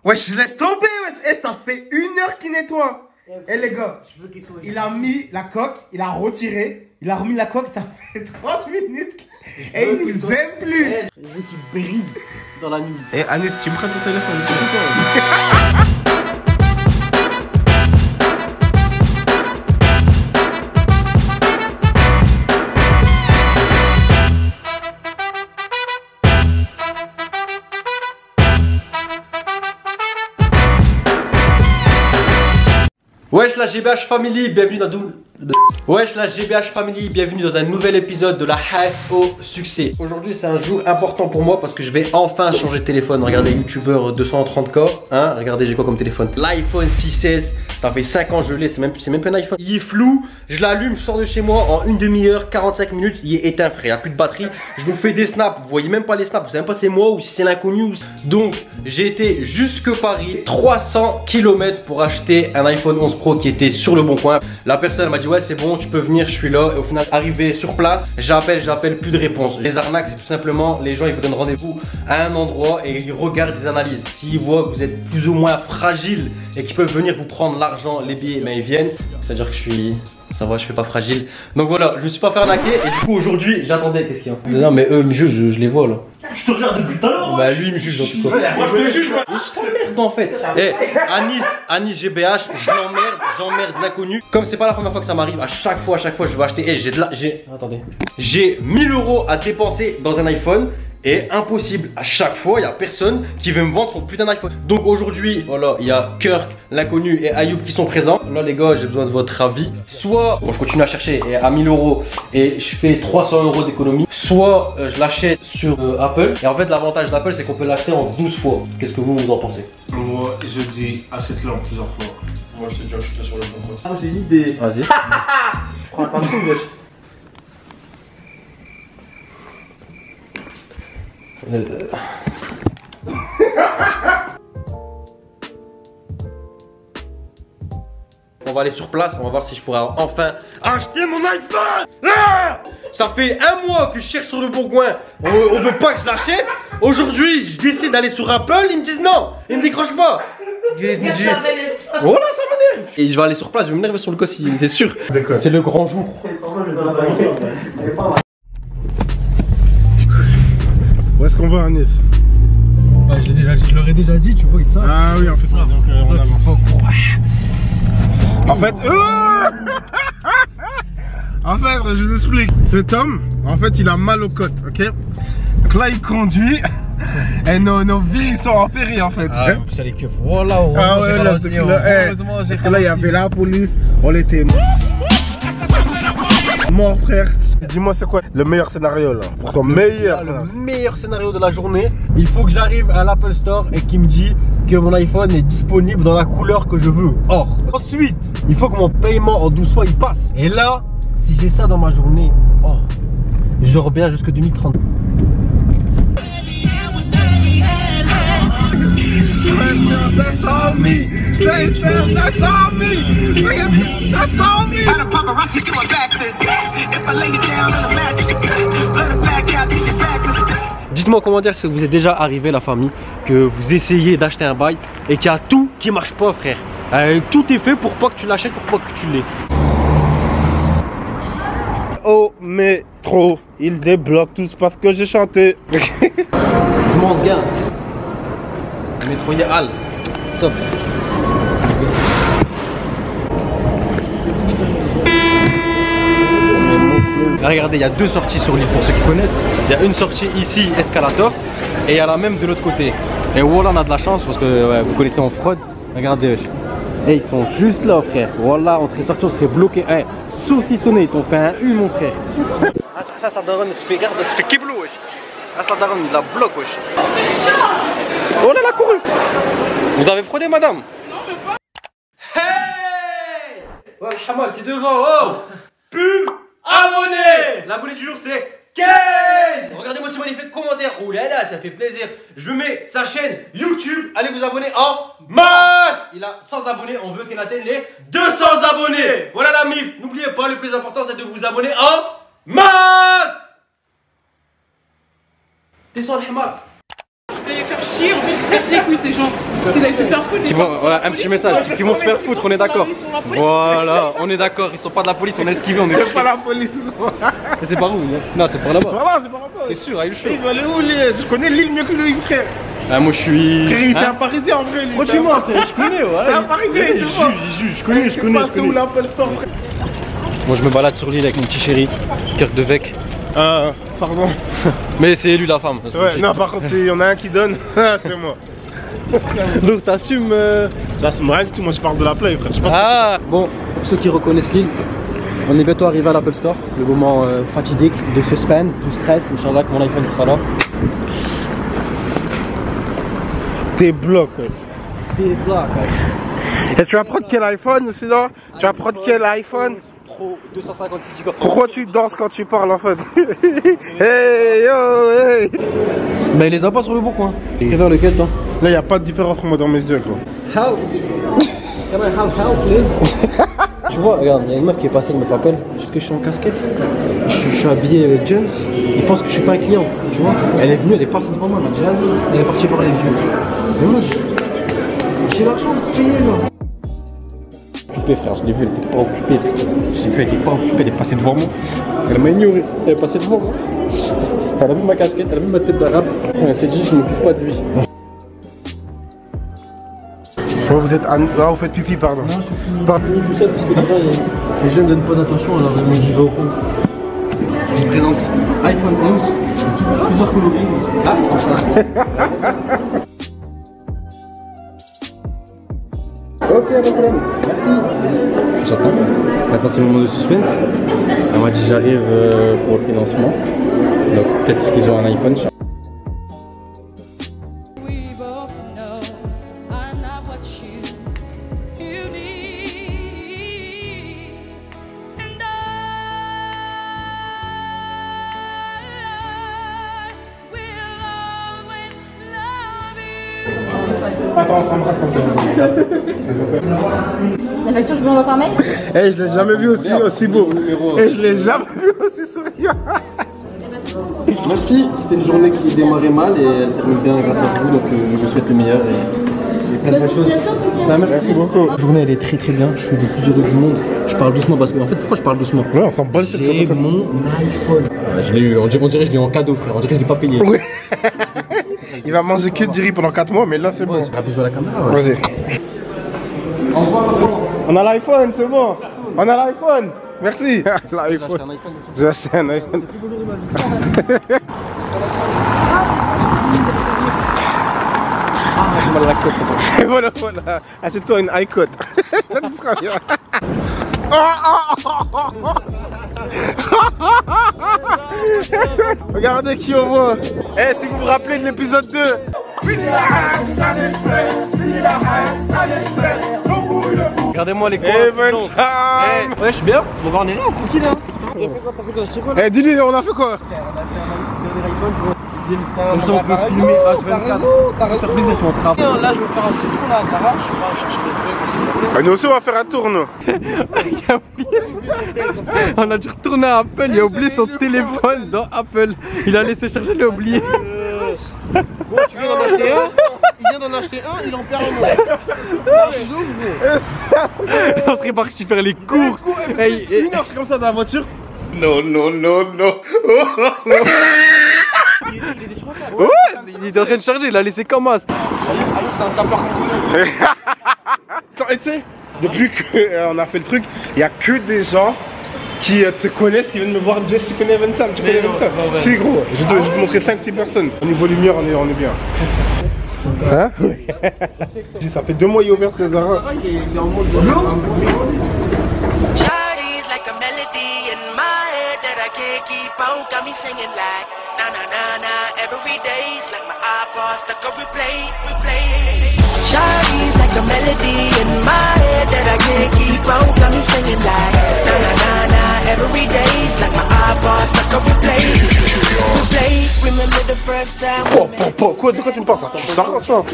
Wesh, laisse tomber, wesh. Eh, ça fait 1 heure qu'il nettoie. Eh les gars, je veux qu'il soit il a mis la coque, il a retiré, il a remis la coque, ça fait 30 minutes et il nous aime plus. Je veux qu'il brille dans la nuit. Eh Anis, tu me prends ton téléphone. Wesh la GBH Family, bienvenue dans Wesh la GBH Family, bienvenue dans un nouvel épisode de la Hasse au succès. Aujourd'hui c'est un jour important pour moi parce que je vais enfin changer de téléphone. Regardez, youtubeur 230K, hein, regardez j'ai quoi comme téléphone. L'iPhone 6S, ça fait 5 ans que je l'ai, c'est même pas un iPhone. Il est flou, je l'allume, je sors de chez moi en une demi-heure, 45 minutes, il est éteint frère, il n'y a plus de batterie. Je vous fais des snaps, vous voyez même pas les snaps, vous savez même pas c'est moi ou si c'est l'inconnu. Donc j'ai été jusque Paris, 300 km pour acheter un iPhone 11 Pro qui était sur le bon coin. La personne m'a dit ouais c'est bon, tu peux venir, je suis là. Et au final, arrivé sur place, j'appelle, plus de réponse. Les arnaques, c'est tout simplement les gens ils vous donnent rendez-vous à un endroit et ils regardent des analyses. S'ils voient que vous êtes plus ou moins fragile et qu'ils peuvent venir vous prendre l'argent, les billets, mais ils viennent. C'est-à-dire que je suis... Ça va, je fais pas fragile. Donc voilà, je me suis pas fait arnaquer et du coup aujourd'hui, j'attendais, qu'est-ce qu'il y a? Non mais eux me jugent, je les vois là. Je te regarde depuis tout à l'heure. Bah lui il me juge en tout cas. Moi je te juge. Je t'emmerde en fait. Eh, Anis GBH, j'emmerde l'inconnu. Comme c'est pas la première fois que ça m'arrive, à chaque fois je vais acheter. Eh, j'ai 1000 € à dépenser dans un iPhone. Et impossible, à chaque fois, il n'y a personne qui veut me vendre son putain d'iPhone. Donc aujourd'hui, voilà, il y a Kirk, l'inconnu et Ayoub qui sont présents. Là les gars, j'ai besoin de votre avis. Soit, bon, je continue à chercher et à 1000 € et je fais 300 € d'économie. Soit je l'achète sur Apple. Et en fait, l'avantage d'Apple, c'est qu'on peut l'acheter en 12 fois. Qu'est-ce que vous en pensez? Moi, je dis achète-le en plusieurs fois. Moi, je t'ai déjà acheté sur le bon compte. Ah, j'ai une idée. Vas-y. Je prends un Samsung, wesh. On va aller sur place, on va voir si je pourrais enfin acheter mon iPhone. Ah, ça fait 1 mois que je cherche sur le bon coin. On veut pas que je l'achète. Aujourd'hui, je décide d'aller sur Apple. Ils me disent non, ils me décrochent pas. Voilà, ça m'énerve. Et je vais aller sur place, je vais m'énerver sur le cas, c'est sûr. C'est le grand jour. Où est-ce qu'on va, Anis? Bah, je leur ai déjà dit, tu vois, ils savent. Ah oui, en fait, donc on avance. En fait, je vous explique. Cet homme, en fait, il a mal aux côtes, ok? Donc là, il conduit et nos vies sont en péril, en fait. Ah, en plus, il y a les keufs. Voilà, ah ouais, là, parce que là, il y avait la police, on était mort, frère. Dis-moi, c'est quoi le meilleur scénario là? Pour ton meilleur. Le meilleur scénario de la journée, il faut que j'arrive à l'Apple Store et qu'il me dit que mon iPhone est disponible dans la couleur que je veux. Or, ensuite, il faut que mon paiement en 12 fois il passe. Et là, si j'ai ça dans ma journée, oh, je dors bien jusque 2030. Dites-moi comment dire si vous êtes déjà arrivé la famille, que vous essayez d'acheter un bail et qu'il y a tout qui marche pas frère. Tout est fait pour pas que tu l'achètes, pour pas que tu l'aies. Au métro, il débloque tout parce que j'ai chanté. Je m'en se gain. Le métro il est hal. Stop. Regardez, il y a 2 sorties sur l'île pour ceux qui connaissent. Il y a une sortie ici, escalator, et il y a la même de l'autre côté. Et voilà, on a de la chance parce que ouais, vous connaissez en fraude. Regardez, et ils sont juste là, frère. Voilà, on serait sorti, on serait bloqué. Hey, saucissonné, ils t'ont fait un U, mon frère. Ça donne, se fait garde, se fait kiblo, wesh. Ça donne, il la bloque, wesh. Oh là, la couru. Vous avez fraudé, madame? Non, je sais pas. Hey! Ouais, le hamal, c'est devant, oh! Pub! Abonné! L'abonné du jour c'est 15! Regardez-moi ce magnifique commentaire. Oh là là, ça fait plaisir. Je mets sa chaîne YouTube. Allez vous abonner en masse. Il a 100 abonnés. On veut qu'il atteigne les 200 abonnés. Voilà la mif. N'oubliez pas, le plus important c'est de vous abonner en masse. Descends le hamar. Je vais les faire chier, on va se casser les couilles ces gens. Ils allaient se faire foutre. Voilà, un petit message. Ils vont se faire foutre, on est d'accord. Voilà, on est d'accord. Ils sont pas de la police, on a esquivé, on est. C'est pas la police. Mais c'est par où? Non, c'est par là-bas. C'est par là, c'est par là. T'es sûr, il est chaud. Il va aller où lui? Je connais l'île mieux que lui, frère. Ah, moi je suis. Frère, c'est un Parisien en vrai, lui. Moi, tu moi, frère, je connais, ouais. C'est un Parisien, il se voit. Je connais, je connais. C'est où l'Apple Store, frère? Moi, je me balade sur l'île avec mon petit chéri, Kirk de Vec. Pardon. Mais c'est lui la femme. Ouais, non, par contre, il y en a un qui donne, c'est moi. Donc, t'assumes. Là, c'est rien du tout, moi je parle de la play, frère. Ah, bon, pour ceux qui reconnaissent l'île, on est bientôt arrivé à l'Apple Store. Le moment fatidique, de suspense, du stress. Inch'Allah, que mon iPhone sera là. T'es bloc. T'es bloc. Et tu vas prendre quel iPhone sinon? Tu vas prendre quel iPhone? Pro 256 Go. Pourquoi tu danses quand tu parles en fait? Hey yo hey! Bah il les a pas sur le bon coin. Tu préfères lequel toi? Là y a pas de différence pour moi dans mes yeux quoi. Help! Can I have help please? Tu vois, regarde, il y a une meuf qui est passée, elle me rappelle. Parce que je suis en casquette. Je suis habillé jeans. Il pense que je suis pas un client. Tu vois? Elle est venue, elle est passée devant moi, elle m'a dit vas-y. Elle est partie voir les vieux. Mais moi j'ai l'argent de payer là. Occupé frère, je l'ai vu, elle était pas occupée. J'ai vu, elle était pas occupée, elle est passée devant moi. Elle m'a ignoré, elle est passée devant moi. Elle a vu ma casquette, elle a vu ma tête d'arabe. Elle s'est dit je m'occupe pas de lui. Soit vous êtes vous faites pipi pardon. Non, je suis tout seul parce que les jeunes donnent pas d'attention alors j'y vais au compte. Je vous présente iPhone 11, plusieurs coloris. Ah, enfin. Ok, pas de problème. Merci. J'attends. Maintenant c'est le moment de suspense. Elle m'a dit j'arrive pour le financement. Donc peut-être qu'ils ont un iPhone. Attends, on s'embrasse un peu. La facture, je vous envoie par mail. Eh, je l'ai jamais vu aussi beau. Eh, je l'ai jamais vu aussi souriant. Merci, c'était une journée qui démarrait mal et elle termine bien grâce à vous, donc je vous souhaite le meilleur et plein de bonnes choses. Merci beaucoup. La journée elle est très très bien, je suis le plus heureux du monde. Je parle doucement parce que en fait pourquoi je parle doucement? Ouais, on s'en bat cette J'ai mon iPhone. Ouais, je l'ai eu, on dirait que je l'ai eu en cadeau frère, on dirait que je l'ai pas payé. Oui. Il va manger que du riz pendant 4 mois mais là c'est bon. Appuie sur la caméra. Ouais. Vas-y. On a l'iPhone, c'est bon. On a l'iPhone. Merci. L'iPhone. J'ai acheté un iPhone. J'ai mal à la côte. Et voilà. Achète-toi une iCote. Là tu seras bien. Regardez qui on voit. Eh, si vous vous rappelez de l'épisode 2. Regardez-moi les coins. Time. Ouais, je suis bien. Mon gars, on est là, tranquille. Eh, dis-lui, on a fait quoi? Comme ça, on peut filmer H24. T'as raison. Surprise, ils sont au travail. Là, je vais faire un petit tour là à Zara, je vais chercher des trucs. Nous aussi, on va faire un tour, nous. Il a oublié. On a dû retourner à Apple, il a oublié son téléphone dans Apple. Il a laissé chercher, il l'a oublié. Bon, tu viens d'en acheter un, il vient d'en acheter un, il en perd un autre. On serait parti faire les courses. Une heure, c'est comme ça dans la voiture. Non. Ouais, il est en train de charger, il a laissé comme as. Et tu sais, depuis qu'on a fait le truc, il n'y a que des gens qui te connaissent, qui viennent me voir. Jess, tu connais Evan Sam, tu connais Evan Sam. C'est gros, je vais te montrer 5 petites personnes. Au niveau lumière, on est bien. Hein? Ça fait 2 mois il est ouvert César. Bonjour. Shawty's like a melody in my head that I can't keep on. Got me singing like na na na na. Every day's like my iPod stuck on replay. Replay. Remember the first time. Quoi, de quoi tu me parles ça? Tu sors ça?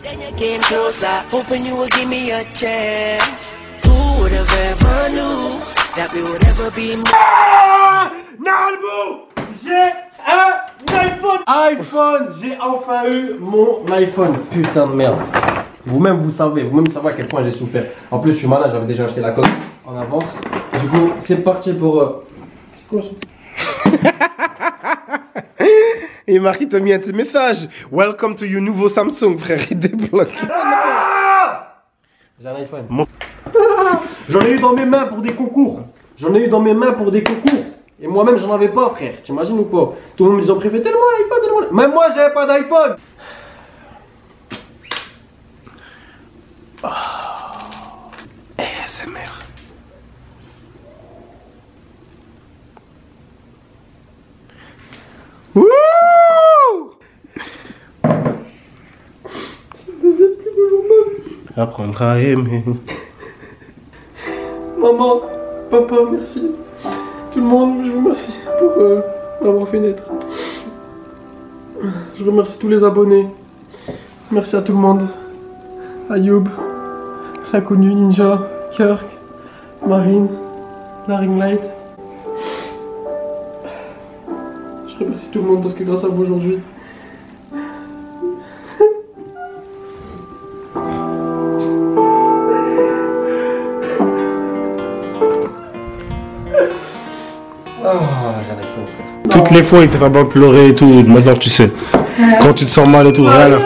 Then you came closer, hoping you would give me a chance. Who would have ever knew that we would ever be more? Nalbou, j'ai un iPhone, j'ai enfin eu mon iPhone. Putain de merde. Vous-même vous savez à quel point j'ai souffert. En plus je suis malade, j'avais déjà acheté la coque en avance. Du coup c'est parti pour... C'est quoi ça? Et Marie t'a mis un petit message. Welcome to your nouveau Samsung, frère. Il débloque. J'ai un iPhone. J'en ai eu dans mes mains pour des concours. Et moi-même j'en avais pas, frère. T'imagines ou pas? Tout le monde me disait préfère tellement l'iPhone, tellement. Même moi j'avais pas d'iPhone. ASMR. Wouh! C'est le deuxième plus beau jour de ma vie. Apprendre à aimer. Maman, papa, merci. Tout le monde, je vous remercie pour m'avoir fait naître. Je remercie tous les abonnés. Merci à tout le monde. Ayoub, l'inconnu, Ninja, Kirk, Marine, la Ring Light. Je remercie tout le monde parce que grâce à vous aujourd'hui. J'ai un iPhone, frère. Toutes les fois, il fait semblant de pleurer et tout. Maintenant, tu sais. Quand tu te sens mal et tout, rien là.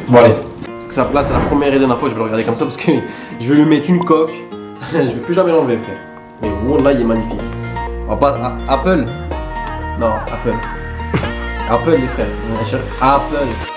Bon allez, parce que ça là c'est la première et dernière fois que je vais le regarder comme ça parce que je vais lui mettre une coque. Je vais plus jamais l'enlever, frère. Mais wow, là il est magnifique. Oh, pas Apple. Non, Apple. Apple les frères. Apple.